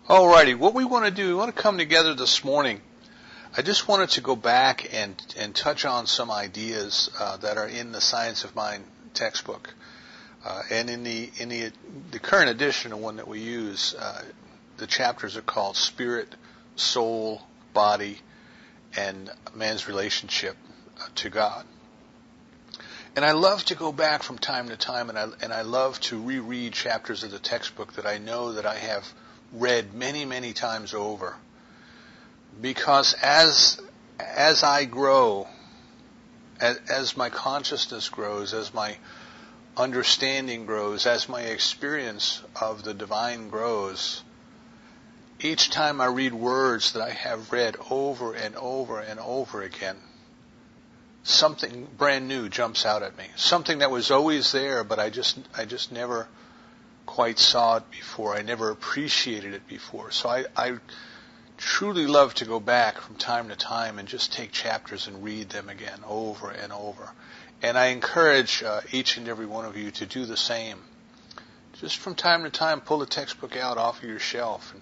Alrighty, what we want to do, we want to come together this morning. I just wanted to go back and touch on some ideas that are in the Science of Mind textbook. And in the current edition, the one that we use, the chapters are called Spirit, Soul, Body, and Man's Relationship to God. And I love to go back from time to time, and I love to reread chapters of the textbook that I know that I have read many, many times over. Because as I grow, as my consciousness grows, as my understanding grows, as my experience of the divine grows, each time I read words that I have read over and over and over again, something brand new jumps out at me. Something that was always there, but I just never quite saw it before. I never appreciated it before. So I truly love to go back from time to time and just take chapters and read them again over and over. And I encourage each and every one of you to do the same. Just from time to time, pull the textbook out off of your shelf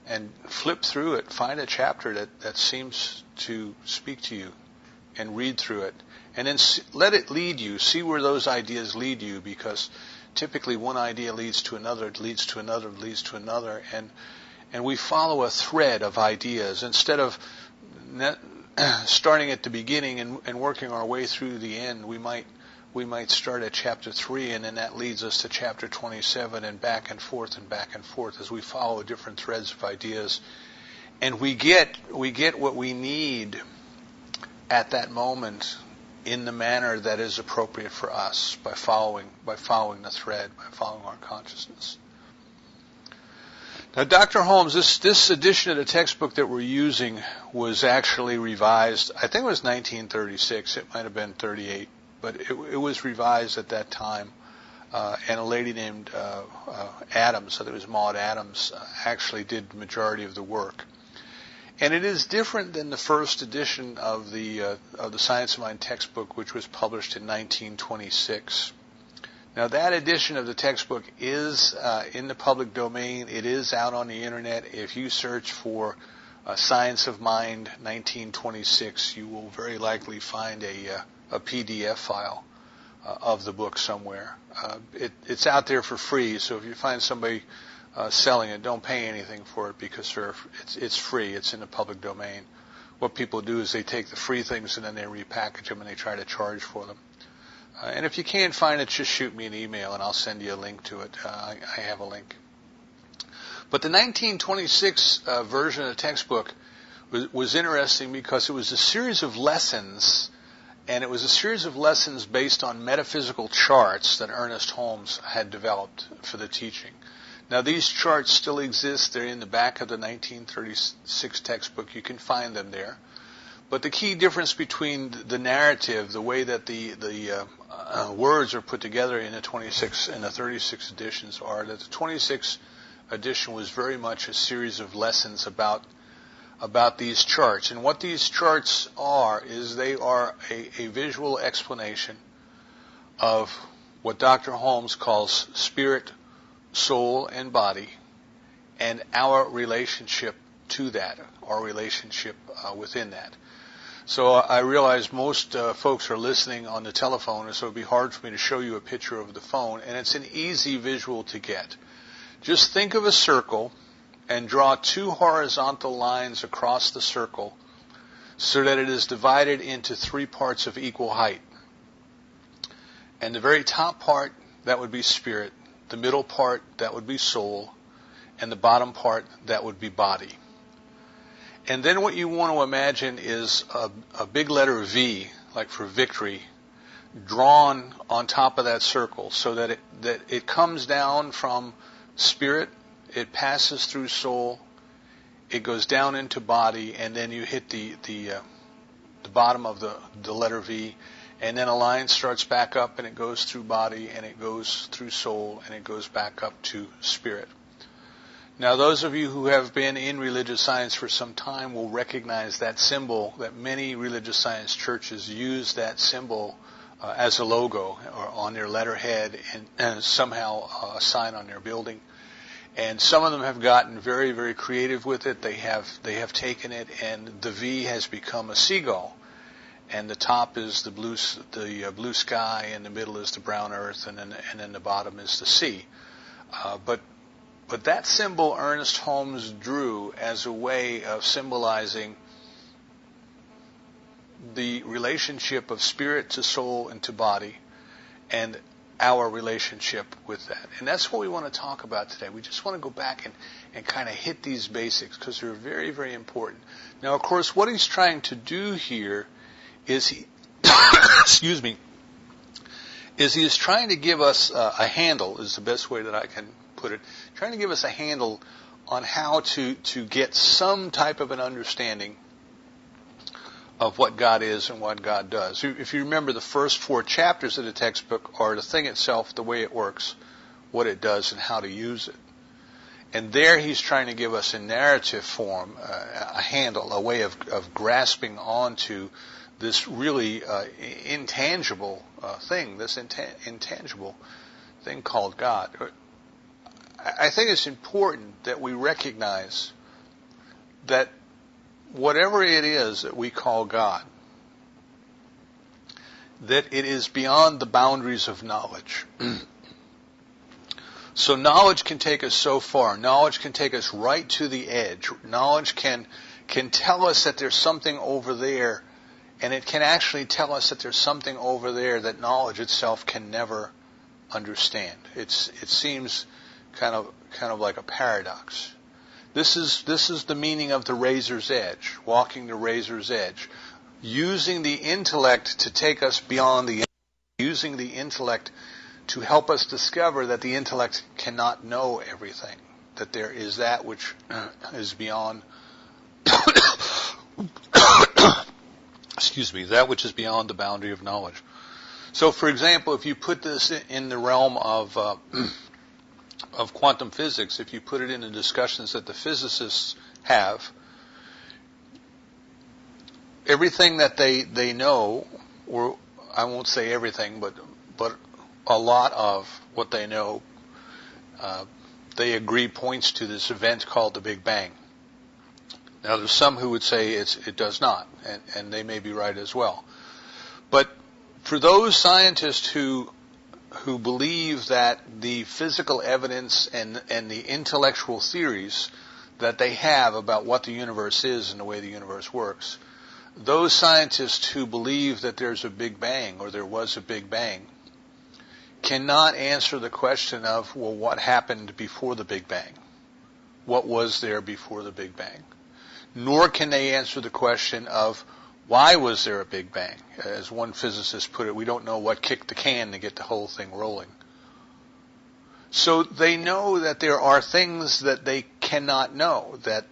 and flip through it. Find a chapter that seems to speak to you and read through it. And then let it lead you. See where those ideas lead you, because typically one idea leads to another, leads to another, leads to another, and we follow a thread of ideas instead of starting at the beginning and working our way through the end. We might start at chapter 3, and then that leads us to chapter 27, and back and forth as we follow different threads of ideas, and we get what we need at that moment in the manner that is appropriate for us by following the thread, by following our consciousness. Now, Dr. Holmes, this edition of the textbook that we're using was actually revised. I think it was 1936. It might have been 38, but it was revised at that time. And a lady named Adams, I think it was Maud Adams, actually did the majority of the work. And it is different than the first edition of the Science of Mind textbook, which was published in 1926. Now, that edition of the textbook is in the public domain. It is out on the internet. If you search for Science of Mind 1926, you will very likely find a PDF file of the book somewhere. It's out there for free, so if you find somebody selling it, don't pay anything for it, because it's free. It's in the public domain. What people do is they take the free things and then they repackage them and they try to charge for them. And if you can't find it, just shoot me an email and I'll send you a link to it. I have a link. But the 1926 version of the textbook was interesting because it was a series of lessons, and it was a series of lessons based on metaphysical charts that Ernest Holmes had developed for the teaching. Now, these charts still exist. They're in the back of the 1936 textbook. You can find them there. But the key difference between the narrative, the way that the words are put together in the 26 and the 36 editions, are that the 26 edition was very much a series of lessons about these charts. And what these charts are is they are a visual explanation of what Dr. Holmes calls spirit, soul, and body, and our relationship to that, our relationship within that. So I realize most folks are listening on the telephone, and so it would be hard for me to show you a picture over the phone, and it's an easy visual to get. Just think of a circle and draw two horizontal lines across the circle so that it is divided into three parts of equal height. And the very top part, that would be spirit. The middle part, that would be soul. And the bottom part, that would be body. And then what you want to imagine is a big letter V, like for victory, drawn on top of that circle so that it comes down from spirit, it passes through soul, it goes down into body, and then you hit the bottom of the letter V, and then a line starts back up and it goes through body and it goes through soul and it goes back up to spirit. Now, those of you who have been in religious science for some time will recognize that symbol, that many religious science churches use that symbol as a logo or on their letterhead and somehow a sign on their building. And some of them have gotten very, very creative with it. They have taken it, and the V has become a seagull, and the top is the blue sky, and the middle is the brown earth, and then the bottom is the sea. But that symbol Ernest Holmes drew as a way of symbolizing the relationship of spirit to soul and to body, and our relationship with that. And that's what we want to talk about today. We just want to go back and kind of hit these basics because they're very, very important. Now, of course, what he's trying to do here is he is trying to give us a handle, is the best way that I can put it, trying to give us a handle on how to get some type of an understanding of what God is and what God does. If you remember, the first 4 chapters of the textbook are the thing itself, the way it works, what it does, and how to use it. And there he's trying to give us in narrative form a handle, a way of grasping onto this really intangible thing, this intangible thing called God. I think it's important that we recognize that whatever it is that we call God, that it is beyond the boundaries of knowledge. So knowledge can take us so far. Knowledge can take us right to the edge. Knowledge can tell us that there's something over there, and it can actually tell us that there's something over there that knowledge itself can never understand. It seems kind of like a paradox. This is the meaning of the razor's edge, walking the razor's edge, using the intellect to take us beyond using the intellect to help us discover that the intellect cannot know everything, that there is that which is beyond that which is beyond the boundary of knowledge. So, for example, if you put this in the realm of quantum physics, if you put it in the discussions that the physicists have, everything that they know, or I won't say everything, but a lot of what they know, they agree points to this event called the Big Bang. Now, there's some who would say it does not, and they may be right as well. But for those scientists who believe that the physical evidence and the intellectual theories that they have about what the universe is and the way the universe works, those scientists who believe that there's a Big Bang or there was a Big Bang cannot answer the question of, well, what happened before the Big Bang? What was there before the Big Bang? Nor can they answer the question of, why was there a Big Bang? As one physicist put it, we don't know what kicked the can to get the whole thing rolling. So they know that there are things that they cannot know, that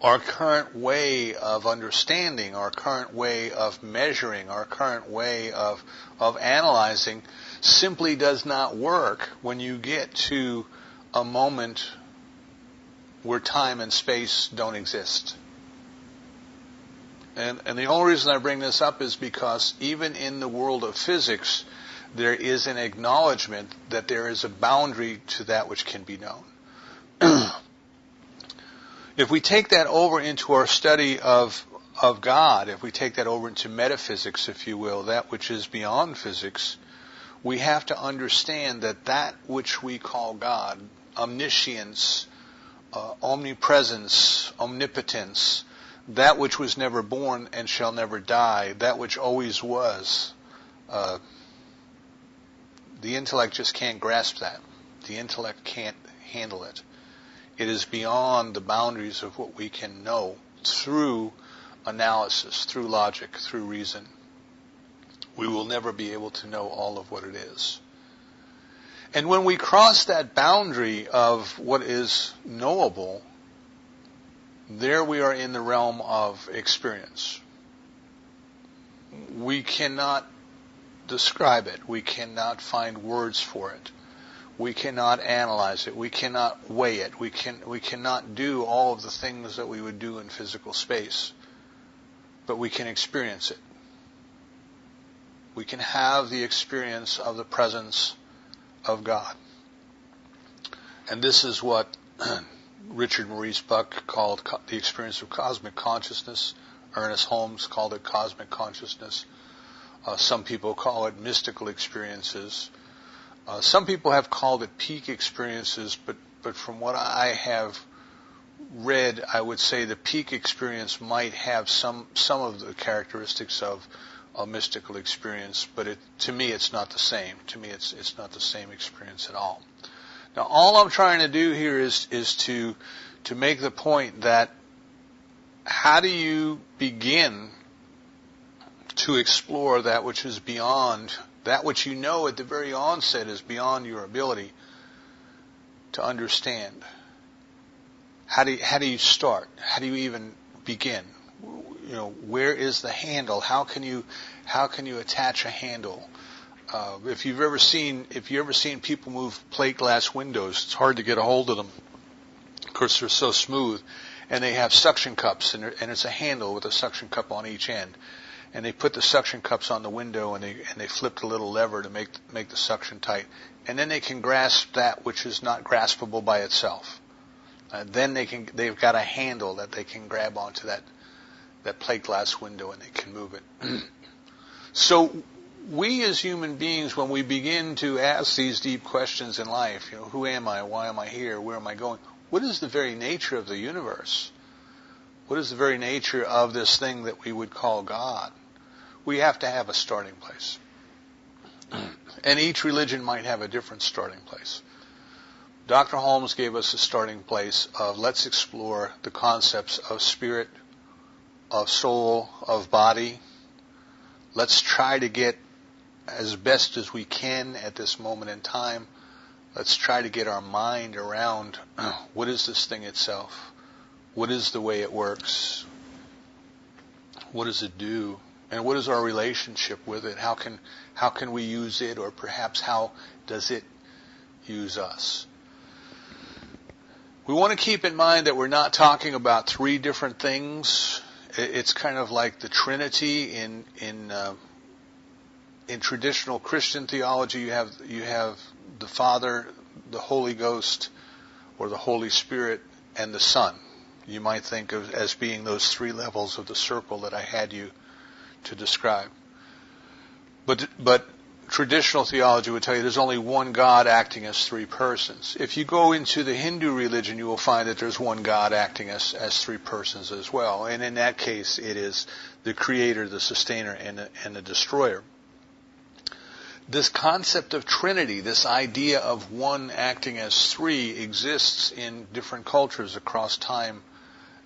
our current way of understanding, our current way of measuring, our current way of analyzing simply does not work when you get to a moment where time and space don't exist. And the only reason I bring this up is because even in the world of physics, there is an acknowledgement that there is a boundary to that which can be known. If we take that over into our study of God, if we take that over into metaphysics, if you will, that which is beyond physics, we have to understand that which we call God, omniscience, omnipresence, omnipotence, that which was never born and shall never die, that which always was, the intellect just can't grasp that. The intellect can't handle it. It is beyond the boundaries of what we can know through analysis, through logic, through reason. We will never be able to know all of what it is. And when we cross that boundary of what is knowable, there we are in the realm of experience. We cannot describe it. We cannot find words for it. We cannot analyze it. We cannot weigh it. We cannot do all of the things that we would do in physical space. But we can experience it. We can have the experience of the presence of God. And this is what Richard Maurice Buck called the experience of cosmic consciousness. Ernest Holmes called it cosmic consciousness. Some people call it mystical experiences. Some people have called it peak experiences, but from what I have read, I would say the peak experience might have some of the characteristics of a mystical experience, but to me it's not the same. To me it's not the same experience at all. Now all I'm trying to do here is to make the point that how do you begin to explore that which is beyond, that which you know at the very onset is beyond your ability to understand? How do you start? How do you even begin? You know, where is the handle? How can you attach a handle? If you've ever seen people move plate glass windows, it's hard to get a hold of them. Of course, they're so smooth, and they have suction cups, and it's a handle with a suction cup on each end. And they put the suction cups on the window, and they flip the little lever to make the suction tight. And then they can grasp that which is not graspable by itself. Then they've got a handle that they can grab onto that plate glass window, and they can move it. So we as human beings, when we begin to ask these deep questions in life, you know, who am I? Why am I here? Where am I going? What is the very nature of the universe? What is the very nature of this thing that we would call God? We have to have a starting place. And each religion might have a different starting place. Dr. Holmes gave us a starting place of let's explore the concepts of spirit, of soul, of body. Let's try to get as best as we can at this moment in time. Let's try to get our mind around what is this thing itself? What is the way it works? What does it do? And what is our relationship with it? How can we use it, or perhaps how does it use us? We want to keep in mind that we're not talking about three different things. It's kind of like the Trinity in traditional Christian theology. You have the Father, the Holy Ghost, or the Holy Spirit, and the Son. You might think of as being those three levels of the circle that I had you to describe. But traditional theology would tell you there's only one God acting as three persons. If you go into the Hindu religion, you will find that there's one God acting as three persons as well. And in that case, it is the creator, the sustainer, and the destroyer. This concept of Trinity, this idea of one acting as three, exists in different cultures across time,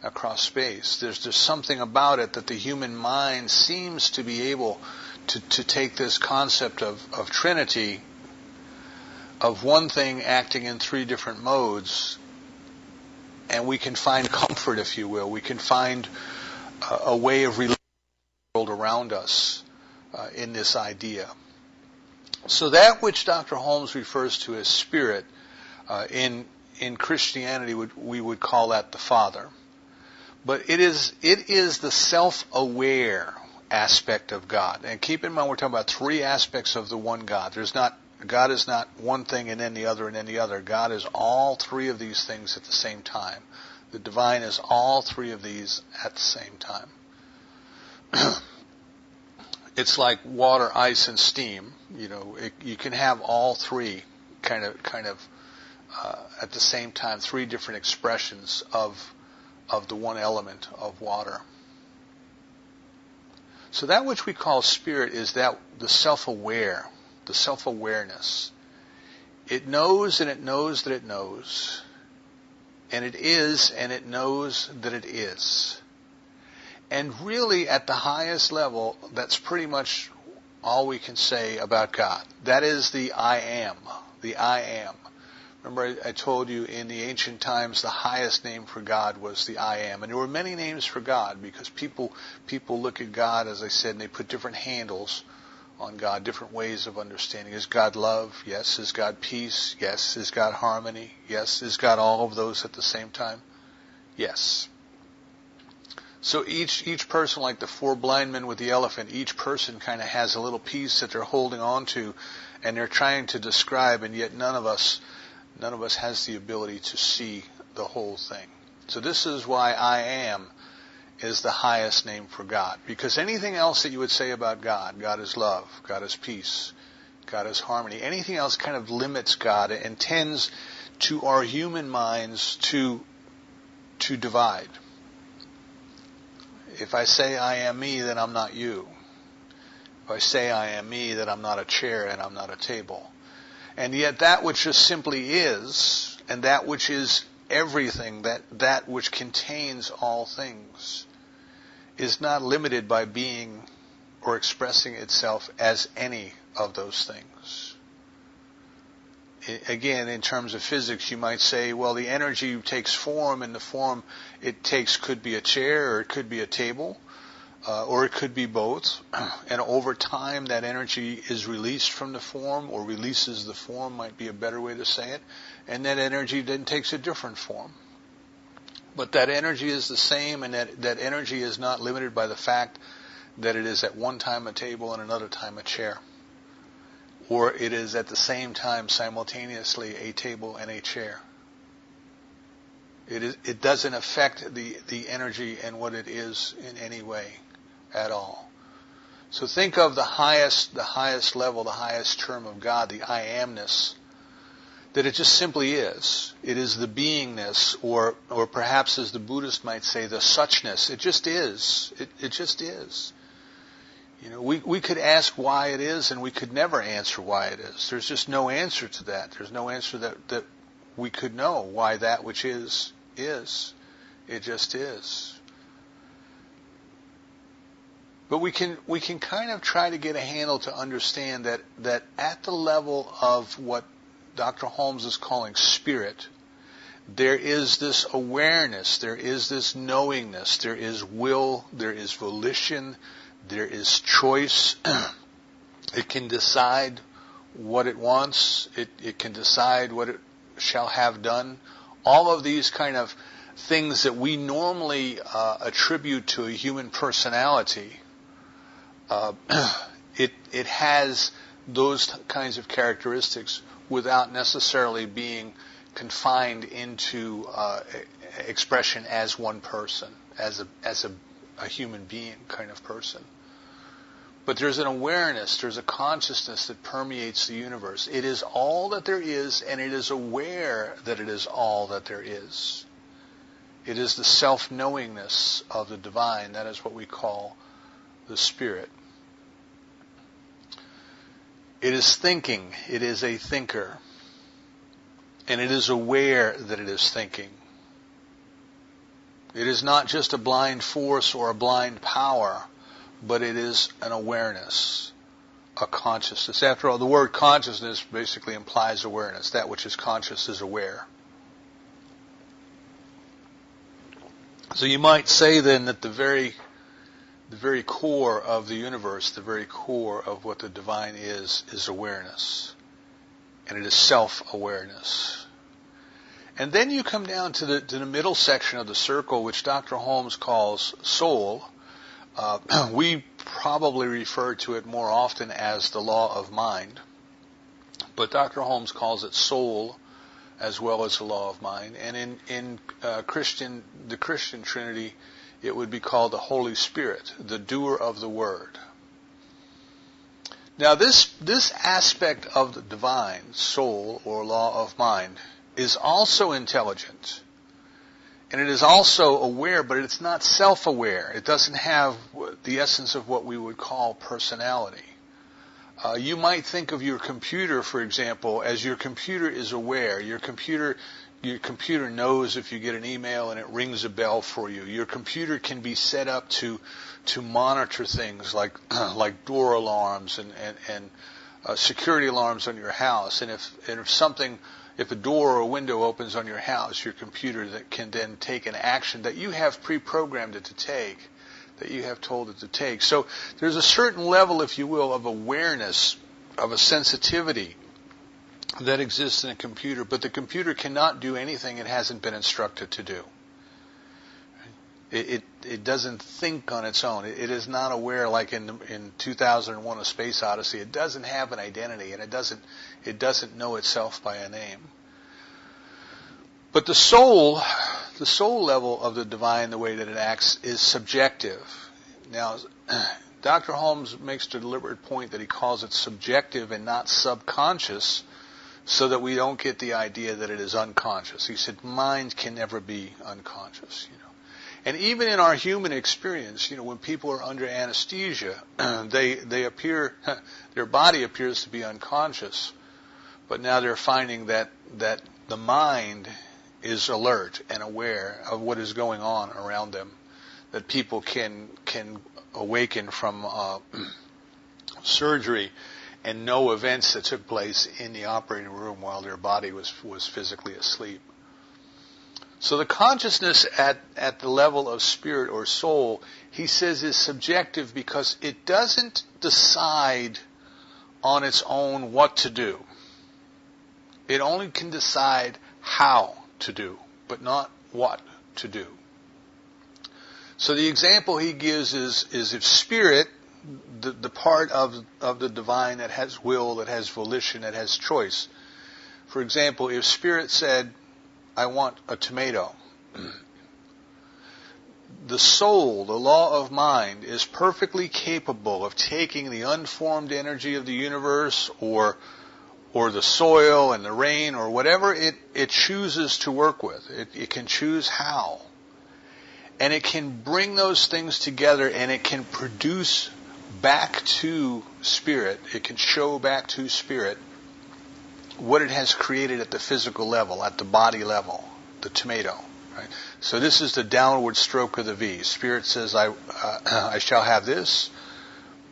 across space. There's something about it that the human mind seems to be able to take this concept of Trinity, of one thing acting in three different modes, and we can find comfort, if you will. We can find a way of relating to the world around us in this idea. So that which Dr. Holmes refers to as spirit, in Christianity we would call that the Father. But it is the self-aware aspect of God. And keep in mind, we're talking about three aspects of the one God. God is not one thing and then the other and then the other. God is all three of these things at the same time. The divine is all three of these at the same time. It's like water, ice, and steam. You know, you can have all three kind of at the same time, three different expressions of the one element of water. So that which we call spirit is that the self-aware, the self-awareness. It knows and it knows that it knows. And it is and it knows that it is. And really at the highest level, that's pretty much all we can say about God. That is the I am. The I am. Remember I told you in the ancient times the highest name for God was the I am. And there were many names for God because people look at God, as I said, and they put different handles on God, different ways of understanding. Is God love? Yes. Is God peace? Yes. Is God harmony? Yes. Is God all of those at the same time? Yes. So each person, like the four blind men with the elephant, each person kind of has a little piece that they're holding on to and they're trying to describe, and yet none of us None of us has the ability to see the whole thing. So this is why I am is the highest name for God. Because anything else that you would say about God, God is love, God is peace, God is harmony, anything else kind of limits God and tends to our human minds to divide. If I say I am me, then I'm not you. If I say I am me, then I'm not a chair and I'm not a table. And yet that which just simply is, and that which is everything, that which contains all things, is not limited by being or expressing itself as any of those things. Again, in terms of physics, you might say, well, the energy takes form, and the form it takes could be a chair, or it could be a table, or it could be both. And over time, that energy is released from the form, or releases the form, might be a better way to say it. And that energy then takes a different form. But that energy is the same, and that energy is not limited by the fact that it is at one time a table and another time a chair. Or it is at the same time simultaneously a table and a chair. It doesn't affect the energy and what it is in any way at all. So think of the highest level, the highest term of God, the I amness, that it just simply is. It is the beingness, or perhaps as the Buddhist might say, the suchness. It just is. It just is. You know, we could ask why it is, and we could never answer why it is. There's just no answer to that. There's no answer that we could know why that which is. It just is. But we can kind of try to get a handle to understand that at the level of what Dr. Holmes is calling spirit, there is this awareness, there is this knowingness, there is will, there is volition, there is choice. It can decide what it wants. It can decide what it shall have done. All of these kind of things that we normally attribute to a human personality, it has those kinds of characteristics without necessarily being confined into expression as one person, as a human being kind of person. But there's an awareness, there's a consciousness that permeates the universe. It is all that there is, and it is aware that it is all that there is. It is the self-knowingness of the divine. That is what we call the spirit. It is thinking. It is a thinker. And it is aware that it is thinking. It is not just a blind force or a blind power, but it is an awareness, a consciousness. After all, the word consciousness basically implies awareness. That which is conscious is aware. So you might say then that the very core of the universe, the very core of what the divine is awareness. And it is self-awareness. And then you come down to the middle section of the circle, which Dr. Holmes calls soul. We probably refer to it more often as the law of mind. But Dr. Holmes calls it soul as well as the law of mind. And in the Christian Trinity, it would be called the Holy Spirit, the doer of the word. Now this aspect of the divine, soul or law of mind, is also intelligent. And it is also aware, but it's not self-aware. It doesn't have the essence of what we would call personality. You might think of your computer, for example, as your computer is aware. Your computer knows if you get an email and it rings a bell for you. Your computer can be set up to monitor things like door alarms and security alarms on your house. And if a door or a window opens on your house, your computer that can then take an action that you have pre-programmed it to take, that you have told it to take. So there's a certain level, if you will, of awareness, of a sensitivity that exists in a computer, but the computer cannot do anything it hasn't been instructed to do. It doesn't think on its own. It is not aware, like in 2001: A Space Odyssey. It doesn't have an identity, and it doesn't know itself by a name. But the soul level of the divine, the way that it acts, is subjective. Now, Dr. Holmes makes the deliberate point that he calls it subjective and not subconscious, so that we don't get the idea that it is unconscious. He said mind can never be unconscious, And even in our human experience, when people are under anesthesia, they appear, their body appears to be unconscious, but now they're finding that the mind is alert and aware of what is going on around them, that people can awaken from surgery and know events that took place in the operating room while their body was physically asleep. So the consciousness at the level of spirit or soul, he says, is subjective because it doesn't decide on its own what to do. It only can decide how to do, but not what to do. So the example he gives is if spirit, the part of the divine that has will, that has volition, that has choice. For example, if spirit said, I want a tomato, the soul, the law of mind, is perfectly capable of taking the unformed energy of the universe or the soil and the rain or whatever it chooses to work with. It can choose how. And it can bring those things together and it can produce back to spirit, it can show back to spirit what it has created at the physical level, at the body level, the tomato. Right? So this is the downward stroke of the V. Spirit says, I shall have this.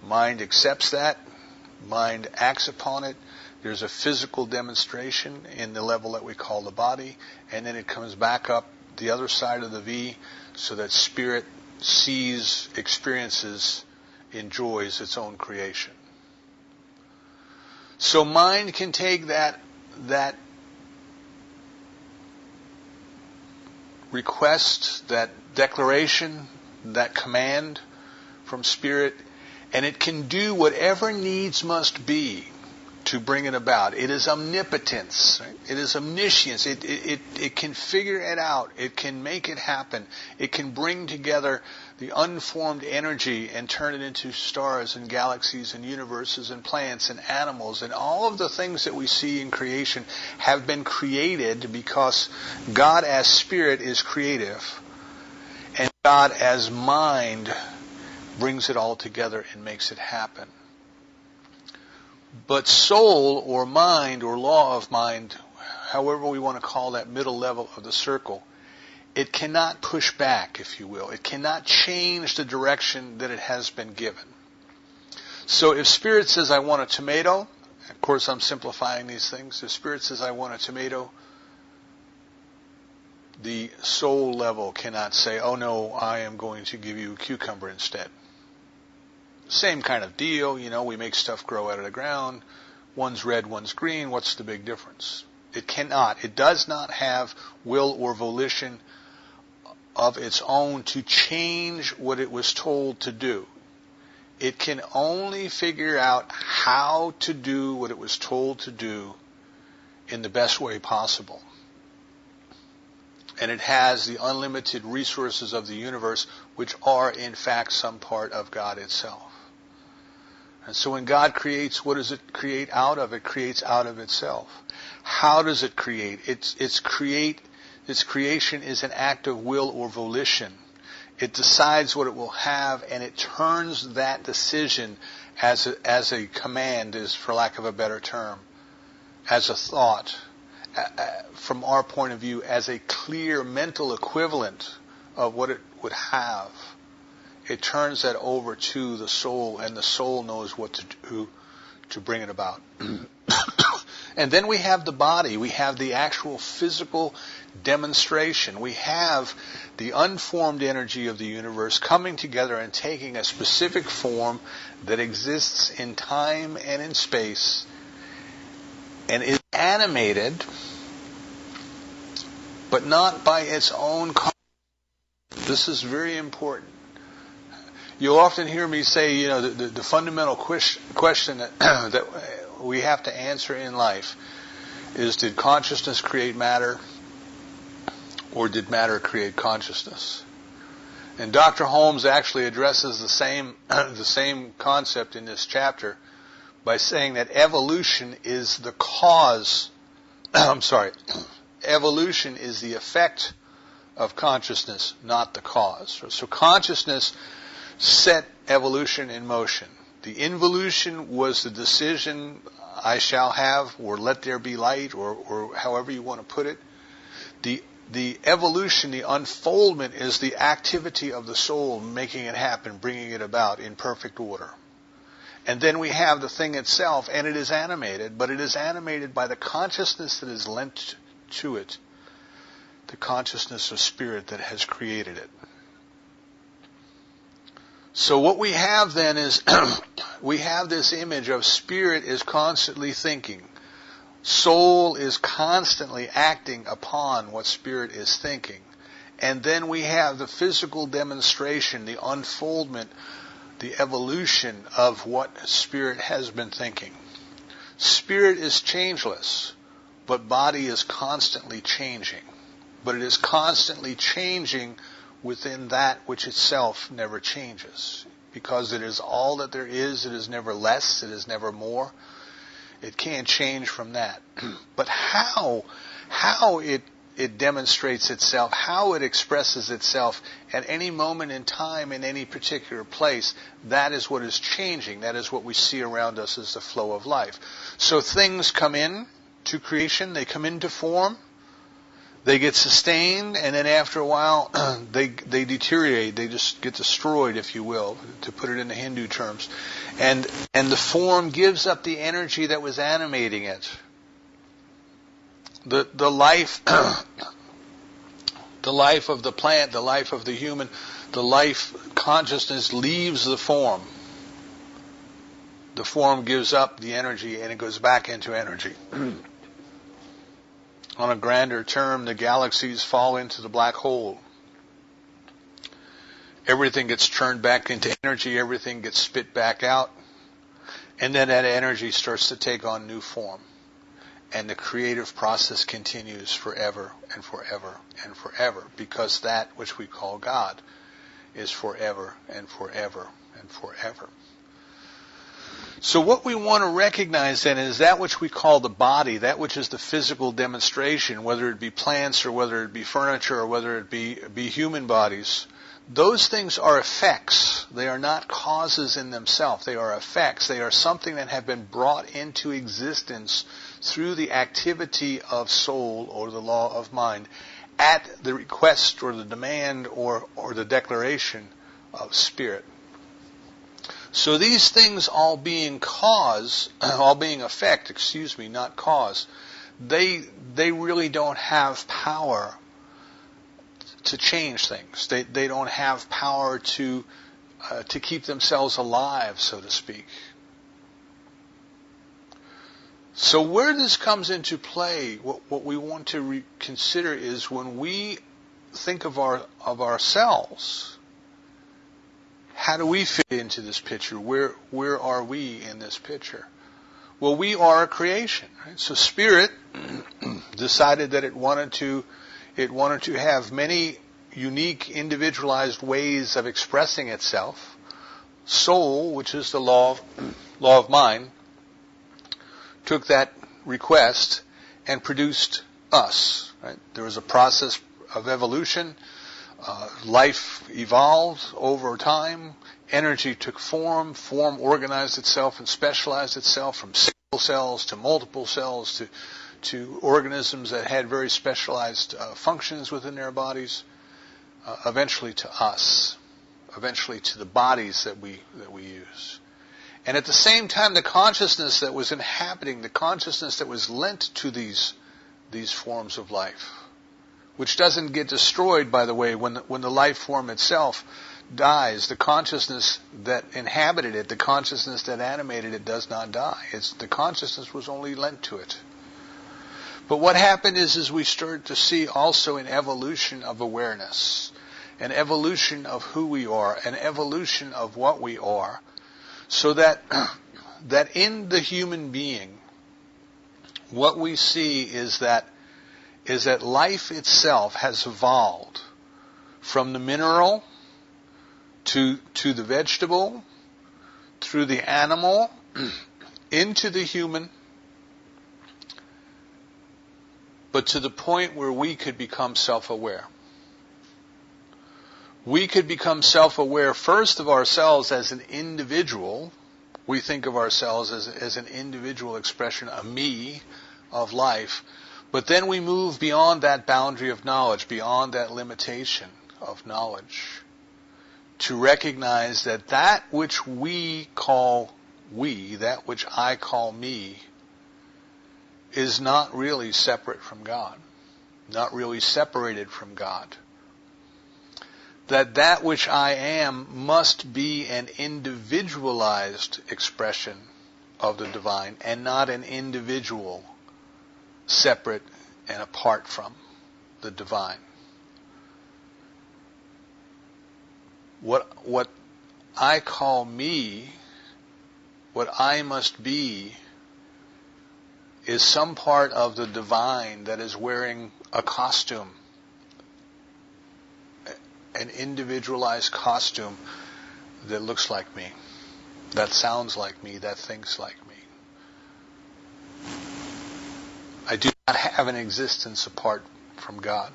Mind accepts that. Mind acts upon it. There's a physical demonstration in the level that we call the body, and then it comes back up the other side of the V so that spirit sees, experiences, enjoys its own creation. So mind can take that request, that declaration, that command from spirit, and it can do whatever needs must be to bring it about. It is omnipotence. Right? It is omniscience. It can figure it out. It can make it happen. It can bring together the unformed energy and turn it into stars and galaxies and universes and plants and animals, and all of the things that we see in creation have been created because God as spirit is creative and God as mind brings it all together and makes it happen. But soul or mind or law of mind, however we want to call that middle level of the circle, it cannot push back, if you will. It cannot change the direction that it has been given. So if spirit says, I want a tomato, of course I'm simplifying these things. If spirit says, I want a tomato, the soul level cannot say, oh no, I am going to give you a cucumber instead. Same kind of deal, we make stuff grow out of the ground. One's red, one's green. What's the big difference? It cannot. It does not have will or volition of its own to change what it was told to do. It can only figure out how to do what it was told to do in the best way possible. And it has the unlimited resources of the universe, which are in fact some part of God itself. And so when God creates, what does it create out of? It creates out of itself. How does it create? Its creation is an act of will or volition. It decides what it will have, and it turns that decision as a command, is for lack of a better term, as a thought, from our point of view, as a clear mental equivalent of what it would have. It turns that over to the soul, and the soul knows what to do to bring it about. And then we have the body. We have the actual physical demonstration. We have the unformed energy of the universe coming together and taking a specific form that exists in time and in space and is animated, but not by its own cause. This is very important. You'll often hear me say, the fundamental question that we have to answer in life is, did consciousness create matter? Or did matter create consciousness? And Dr. Holmes actually addresses the same concept in this chapter by saying that evolution is the cause, evolution is the effect of consciousness, not the cause. So consciousness set evolution in motion. The involution was the decision, I shall have, or let there be light, or however you want to put it. The evolution, the unfoldment, is the activity of the soul making it happen, bringing it about in perfect order. And then we have the thing itself, and it is animated, but it is animated by the consciousness that is lent to it, the consciousness of spirit that has created it. So what we have then is, we have this image of spirit is constantly thinking. Soul is constantly acting upon what spirit is thinking. And then we have the physical demonstration, the unfoldment, the evolution of what spirit has been thinking. Spirit is changeless, but body is constantly changing. But it is constantly changing within that which itself never changes. Because it is all that there is, it is never less, it is never more. It can't change from that. But how it demonstrates itself, how it expresses itself at any moment in time in any particular place, that is what is changing. That is what we see around us as the flow of life. So things come in to creation, they come into form, they get sustained, and then after a while they deteriorate, they just get destroyed, if you will, to put it in the Hindu terms. And the form gives up the energy that was animating it. The life the life of the plant, the life of the human, the life consciousness leaves the form. The form gives up the energy and it goes back into energy. On a grander term, the galaxies fall into the black hole. Everything gets turned back into energy, everything gets spit back out, and then that energy starts to take on new form. And the creative process continues forever and forever and forever, because that which we call God is forever and forever and forever. So what we want to recognize then is that which we call the body, that which is the physical demonstration, whether it be plants or whether it be furniture or whether it be human bodies. Those things are effects. They are not causes in themselves. They are effects. They are something that have been brought into existence through the activity of soul or the law of mind at the request or the demand or the declaration of spirit. So these things all being effect, not cause, they really don't have power to change things. They don't have power to keep themselves alive, so to speak. So where this comes into play, what we want to consider is when we think of ourselves. How do we fit into this picture? Where are we in this picture? Well, we are a creation, right? So spirit decided that it wanted to have many unique, individualized ways of expressing itself. Soul, which is the law of mind, took that request and produced us. Right? There was a process of evolution. Life evolved over time. Energy took form. Form organized itself and specialized itself from single cells to multiple cells to organisms that had very specialized functions within their bodies. Eventually to us. Eventually to the bodies that we use. And at the same time, the consciousness that was inhabiting, the consciousness that was lent to these forms of life, which doesn't get destroyed, by the way, when the life form itself dies. The consciousness that inhabited it, the consciousness that animated it, does not die. The consciousness was only lent to it. But what happened is we started to see also an evolution of awareness, an evolution of who we are, an evolution of what we are, so that in the human being, what we see is that is that life itself has evolved from the mineral to the vegetable, through the animal, into the human, but to the point where we could become self-aware. We could become self-aware first of ourselves as an individual. We think of ourselves as an individual expression, a me of life. But then we move beyond that boundary of knowledge, beyond that limitation of knowledge, to recognize that that which we call we, that which I call me, is not really separate from God, not really separated from God. That which I am must be an individualized expression of the divine and not an individual separate and apart from the divine. What I call me, what I must be, is some part of the divine that is wearing a costume, an individualized costume that looks like me, that sounds like me, that thinks like me. I do not have an existence apart from God.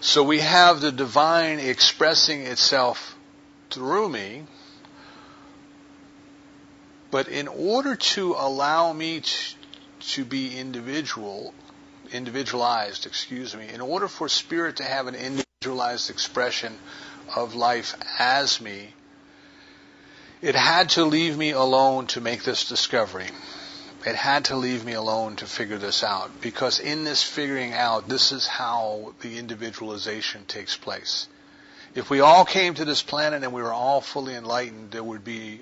So we have the divine expressing itself through me, but in order to allow me to be individualized, in order for spirit to have an individualized expression of life as me, it had to leave me alone to make this discovery. It had to leave me alone to figure this out, because in this figuring out, this is how the individualization takes place. If we all came to this planet and we were all fully enlightened, there would be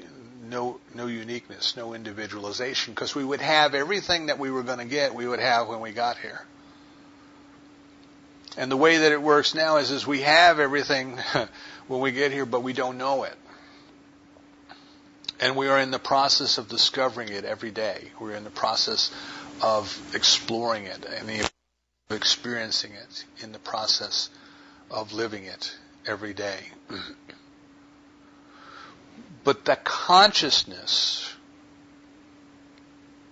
no uniqueness, no individualization, because we would have everything that we were going to get, we would have when we got here. And the way that it works now is we have everything when we get here, but we don't know it. And we are in the process of discovering it every day. We're in the process of exploring it and experiencing it, in the process of living it every day. But the consciousness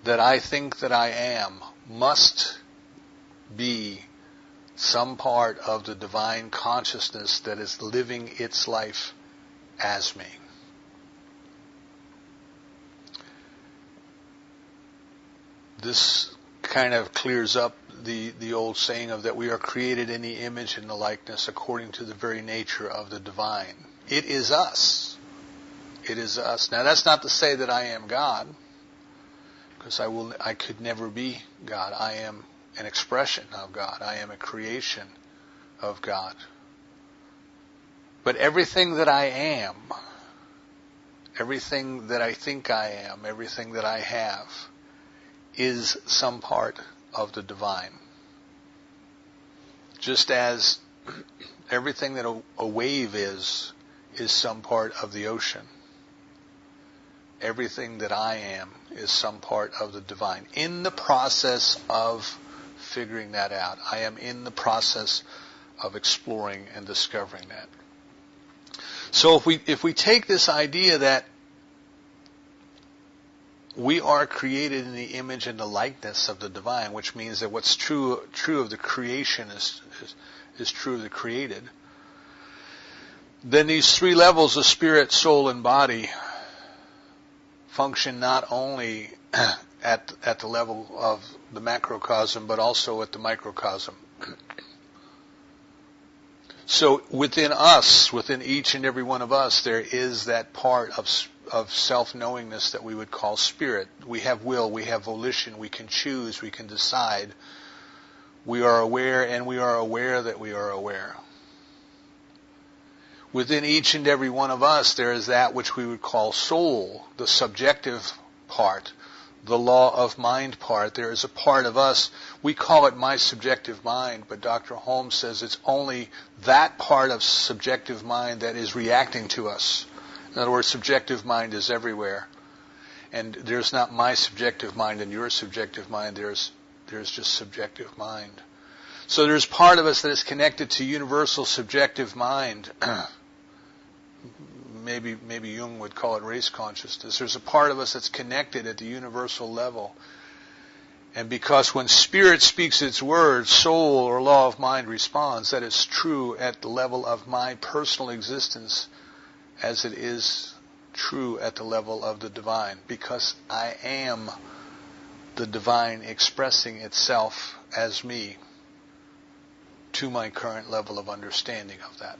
that I think that I am must be some part of the divine consciousness that is living its life as me. This kind of clears up the old saying of that we are created in the image and the likeness according to the very nature of the divine. It is us. It is us. Now that's not to say that I am God, because I could never be God. I am an expression of God. I am a creation of God. But everything that I am, everything that I think I am, everything that I have, is some part of the divine. Just as everything that a wave is some part of the ocean. Everything that I am is some part of the divine. In the process of figuring that out, I am in the process of exploring and discovering that. So if we take this idea that we are created in the image and the likeness of the divine, which means that what's true of the creation is true of the created, then these three levels of spirit, soul, and body function not only at the level of the macrocosm, but also at the microcosm. So within us, within each and every one of us, there is that part of self-knowingness that we would call spirit. We have will, we have volition, we can choose, we can decide. We are aware, and we are aware that we are aware. Within each and every one of us, there is that which we would call soul, the subjective part, the law of mind part. There is a part of us, we call it my subjective mind, but Dr. Holmes says it's only that part of subjective mind that is reacting to us. In other words, subjective mind is everywhere. And there's not my subjective mind and your subjective mind. There's just subjective mind. So there's part of us that is connected to universal subjective mind. Maybe Jung would call it race consciousness. There's a part of us that's connected at the universal level. And because when spirit speaks its word, soul or law of mind responds, that is true at the level of my personal existence as it is true at the level of the divine. Because I am the divine expressing itself as me to my current level of understanding of that.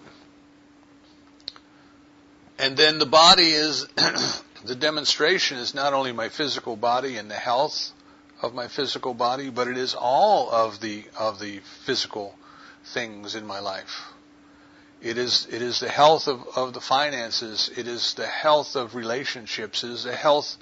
And then the body is, the demonstration is not only my physical body and the health of my physical body, but it is all of the physical things in my life. It is the health of the finances. It is the health of relationships. It is the health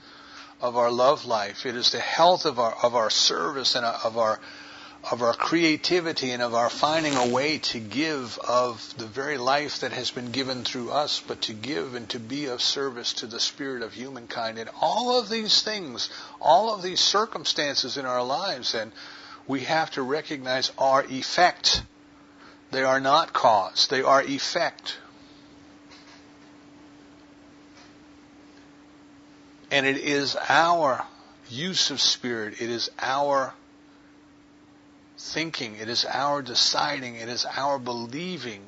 of our love life. It is the health of our service and of our creativity and of our finding a way to give of the very life that has been given through us, but to give and to be of service to the spirit of humankind. And all of these things, all of these circumstances in our lives, and we have to recognize are effect. They are not cause. They are effect. And it is our use of spirit. It is our thinking. It is our deciding. It is our believing.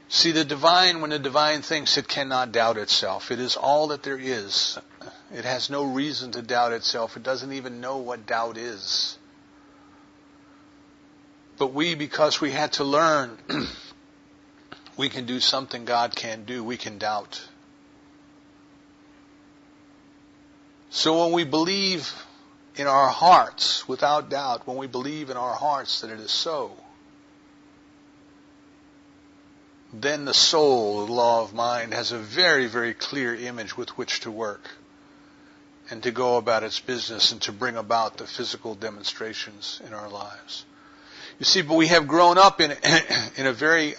See, the divine, when the divine thinks, it cannot doubt itself. It is all that there is. It has no reason to doubt itself. It doesn't even know what doubt is. But we, because we had to learn, we can do something God can't do. We can doubt. So when we believe in our hearts, without doubt, when we believe in our hearts that it is so, then the soul, the law of mind, has a very, very clear image with which to work and to go about its business and to bring about the physical demonstrations in our lives. You see, but we have grown up in a very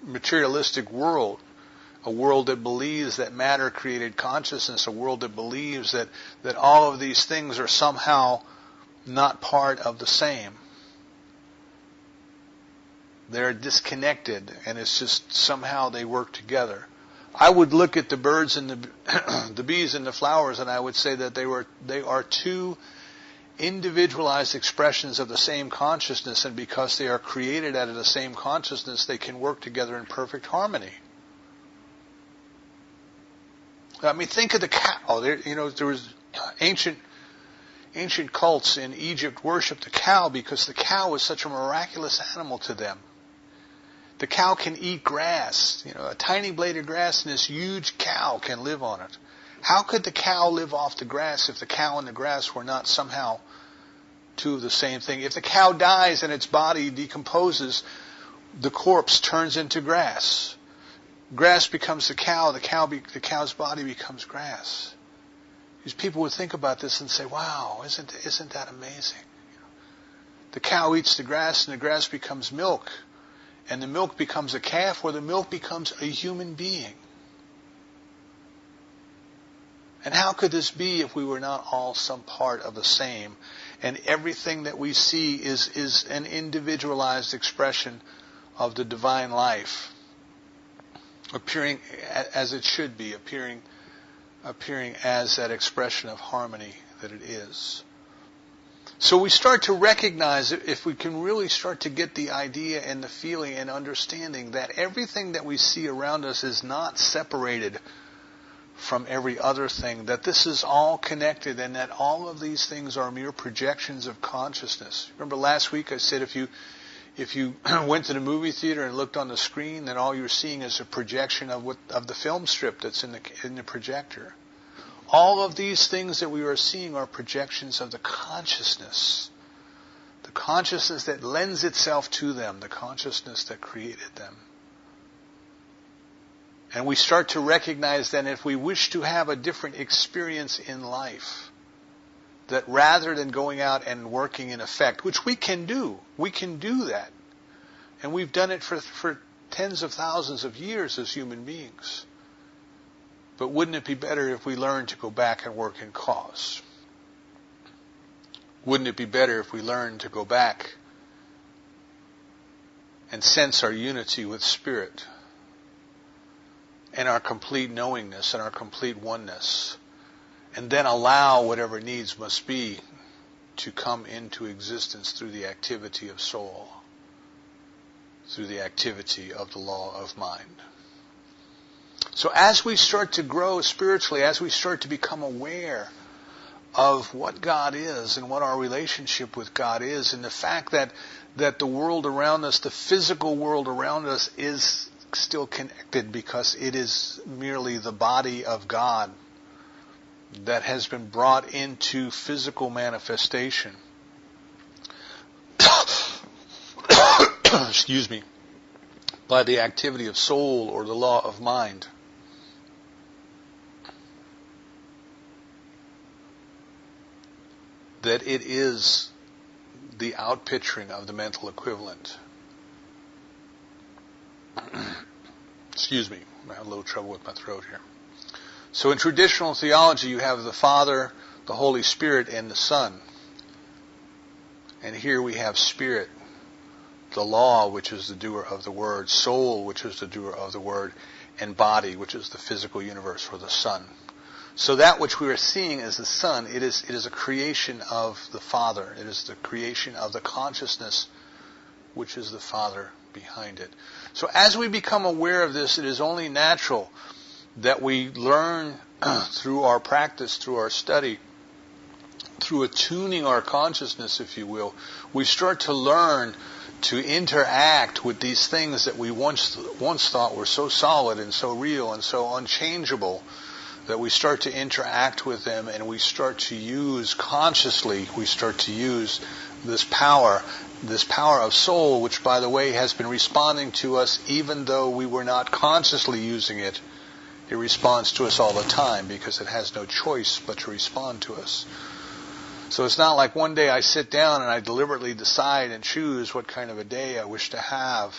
materialistic world, a world that believes that matter created consciousness, a world that believes that all of these things are somehow not part of the same. They're disconnected, and it's just somehow they work together. I would look at the birds and the bees and the flowers, and I would say that they are two individualized expressions of the same consciousness, and because they are created out of the same consciousness, they can work together in perfect harmony. I mean, think of the cow. There was ancient cults in Egypt worshipped the cow because the cow was such a miraculous animal to them. The cow can eat grass, a tiny blade of grass, and this huge cow can live on it. How could the cow live off the grass if the cow and the grass were not somehow two of the same thing? If the cow dies and its body decomposes, the corpse turns into grass. Grass becomes the cow. The cow's body becomes grass. These people would think about this and say, "Wow, isn't that amazing?" The cow eats the grass, and the grass becomes milk, and the milk becomes a calf, or the milk becomes a human being. And how could this be if we were not all some part of the same? And everything that we see is an individualized expression of the divine life, appearing as it should be, appearing as that expression of harmony that it is. So we start to recognize, if we can really start to get the idea and the feeling and understanding that everything that we see around us is not separated from every other thing, that this is all connected, and that all of these things are mere projections of consciousness. Remember last week I said if you went to the movie theater and looked on the screen, then all you're seeing is a projection of the film strip that's in the projector. All of these things that we are seeing are projections of the consciousness that lends itself to them, the consciousness that created them. And we start to recognize then, if we wish to have a different experience in life, that rather than going out and working in effect, which we can do that. And we've done it for tens of thousands of years as human beings. But wouldn't it be better if we learned to go back and work in cause? Wouldn't it be better if we learned to go back and sense our unity with Spirit and our complete knowingness and our complete oneness, and then allow whatever needs must be to come into existence through the activity of soul, through the activity of the law of mind? So as we start to grow spiritually, as we start to become aware of what God is and what our relationship with God is, and the fact that the world around us, the physical world around us, is still connected because it is merely the body of God that has been brought into physical manifestation. Excuse me. By the activity of soul or the law of mind. That it is the outpicturing of the mental equivalent. Excuse me, I have a little trouble with my throat here. So in traditional theology, you have the Father, the Holy Spirit, and the Son. And here we have Spirit, the law, which is the doer of the word, soul, which is the doer of the word, and body, which is the physical universe, or the sun. So that which we are seeing as the sun, it is a creation of the Father. It is the creation of the consciousness, which is the Father behind it. So as we become aware of this, it is only natural that we learn through our practice, through our study, through attuning our consciousness, if you will, we start to learn to interact with these things that we once thought were so solid and so real and so unchangeable, that we start to interact with them, and we start to use consciously, we start to use this power of soul, which, by the way, has been responding to us even though we were not consciously using it. It responds to us all the time because it has no choice but to respond to us. So it's not like one day I sit down and I deliberately decide and choose what kind of a day I wish to have,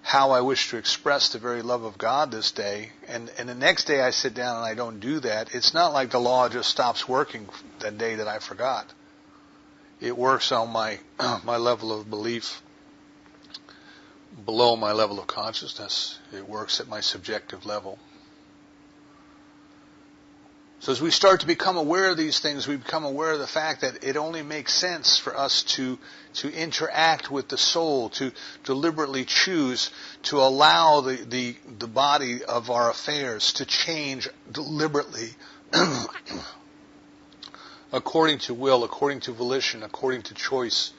how I wish to express the very love of God this day, and the next day I sit down and I don't do that. It's not like the law just stops working that day that I forgot. It works on my level of belief below my level of consciousness. It works at my subjective level. So as we start to become aware of these things, we become aware of the fact that it only makes sense for us to interact with the soul, to deliberately choose to allow the body of our affairs to change deliberately according to will, according to volition, according to choice.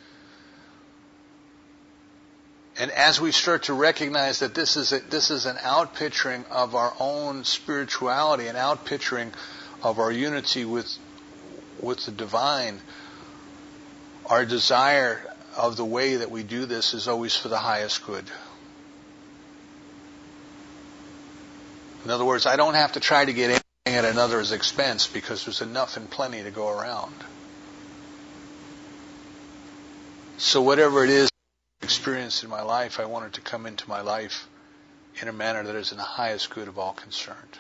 And as we start to recognize that this is an outpicturing of our own spirituality, an outpicturing of our unity with the divine, our desire of the way that we do this is always for the highest good. In other words, I don't have to try to get anything at another's expense because there's enough and plenty to go around. So whatever it is I experience in my life, I want it to come into my life in a manner that is in the highest good of all concerned.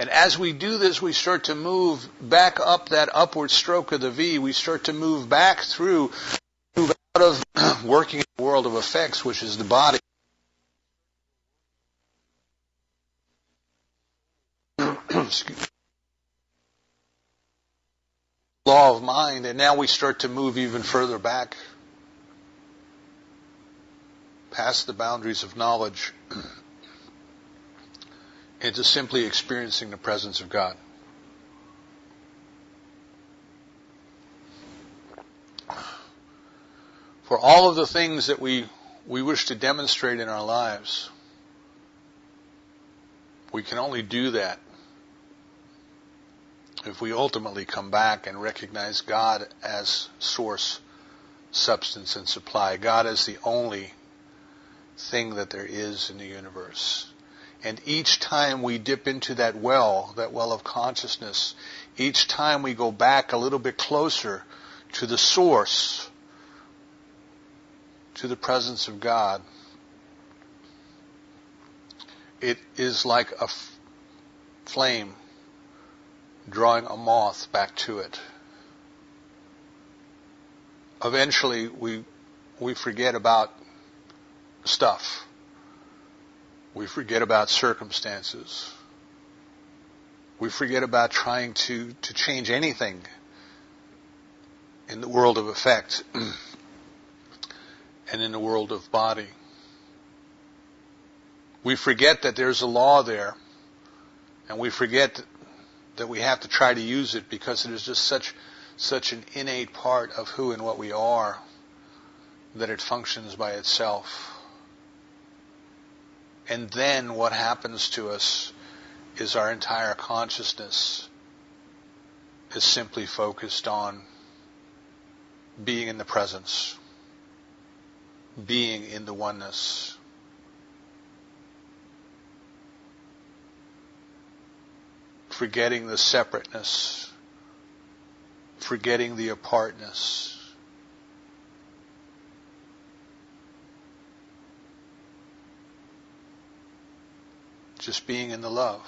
And as we do this, we start to move back up that upward stroke of the V. We start to move back through, move out of working in the world of effects, which is the body. Law of mind, and now we start to move even further back, past the boundaries of knowledge, into simply experiencing the presence of God. For all of the things that we wish to demonstrate in our lives, we can only do that if we ultimately come back and recognize God as source, substance, and supply. God is the only thing that there is in the universe. And each time we dip into that well of consciousness, each time we go back a little bit closer to the source, to the presence of God, it is like a flame drawing a moth back to it. Eventually, we forget about stuff. We forget about circumstances. We forget about trying to change anything in the world of effect and in the world of body. We forget that there's a law there, and we forget that we have to try to use it because it is just such an innate part of who and what we are that it functions by itself. And then what happens to us is our entire consciousness is simply focused on being in the presence, being in the oneness. Forgetting the separateness, forgetting the apartness. Just being in the love.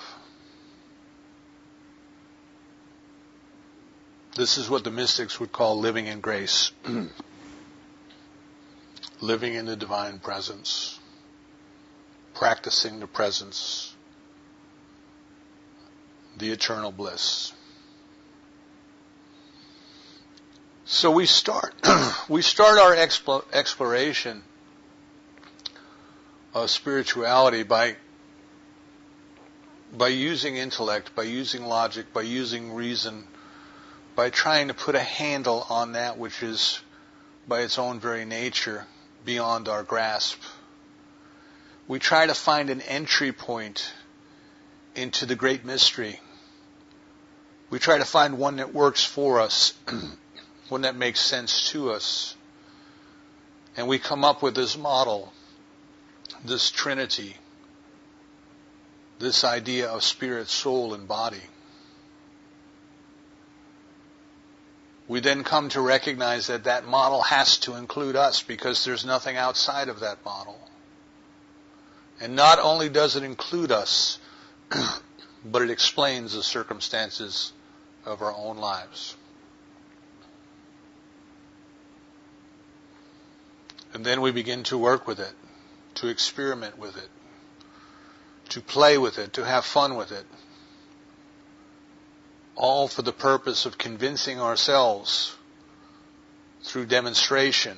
This is what the mystics would call living in grace. Living in the divine presence. Practicing the presence. The eternal bliss. So we start our exploration of spirituality by using intellect, by using logic, by using reason, by trying to put a handle on that which is, by its own very nature, beyond our grasp. We try to find an entry point into the great mystery. We try to find one that works for us, one that makes sense to us. And we come up with this model, this Trinity, this idea of spirit, soul, and body. We then come to recognize that that model has to include us because there's nothing outside of that model. And not only does it include us, but it explains the circumstances of our own lives. And then we begin to work with it, to experiment with it, to play with it, to have fun with it. All for the purpose of convincing ourselves through demonstration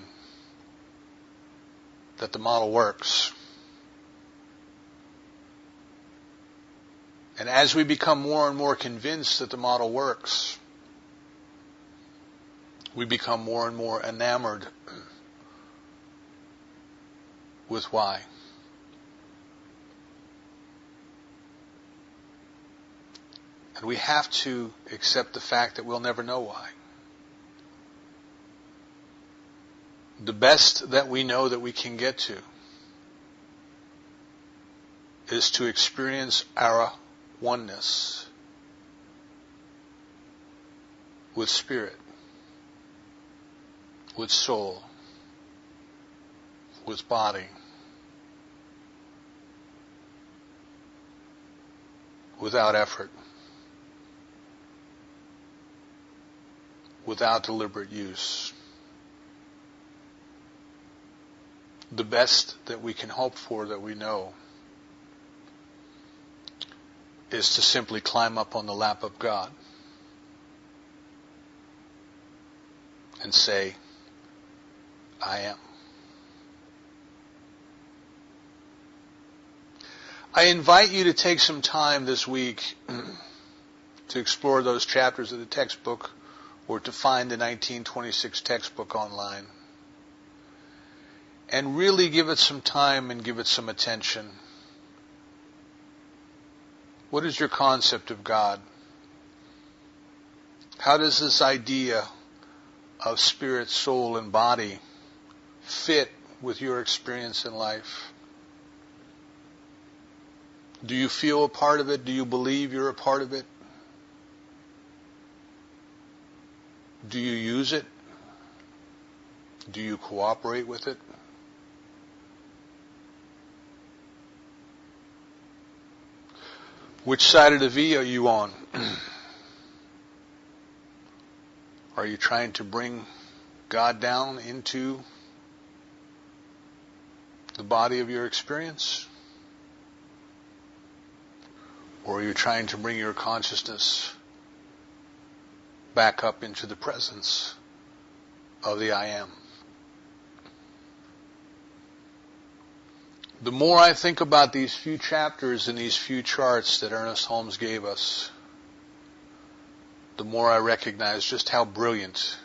that the model works. And as we become more and more convinced that the model works, we become more and more enamored with why. And we have to accept the fact that we'll never know why. The best that we know that we can get to is to experience our oneness with spirit, with soul, with body, without effort, without deliberate use. The best that we can hope for, that we know, is to simply climb up on the lap of God and say, I am. I invite you to take some time this week to explore those chapters of the textbook or to find the 1926 textbook online and really give it some time and give it some attention. What is your concept of God? How does this idea of spirit, soul, and body fit with your experience in life? Do you feel a part of it? Do you believe you're a part of it? Do you use it? Do you cooperate with it? Which side of the V are you on? Are you trying to bring God down into the body of your experience? Or are you trying to bring your consciousness back up into the presence of the I Am? The more I think about these few chapters and these few charts that Ernest Holmes gave us, the more I recognize just how brilliant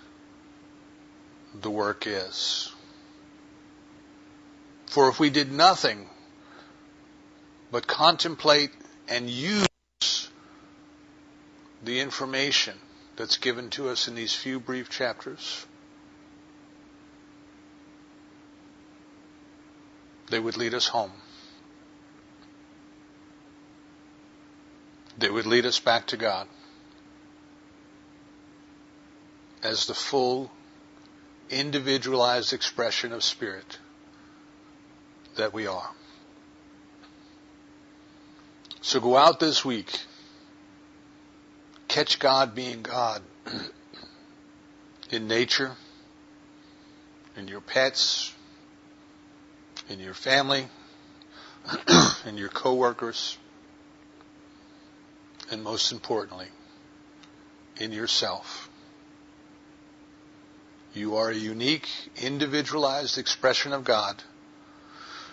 the work is. For if we did nothing but contemplate and use the information that's given to us in these few brief chapters, they would lead us home. They would lead us back to God as the full, individualized expression of spirit that we are. So go out this week. Catch God being God in nature, in your pets, in your family, in your coworkers, and most importantly, in yourself. You are a unique, individualized expression of God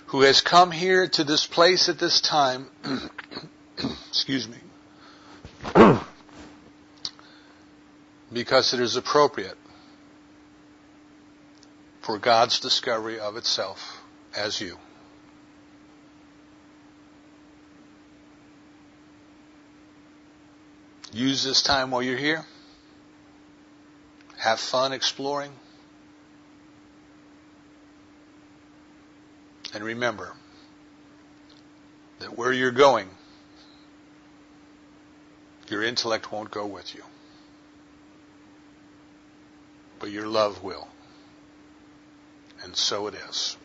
who has come here to this place at this time, excuse me, because it is appropriate for God's discovery of itself as you. Use this time while you're here. Have fun exploring. And remember that where you're going, your intellect won't go with you, but your love will. And so it is.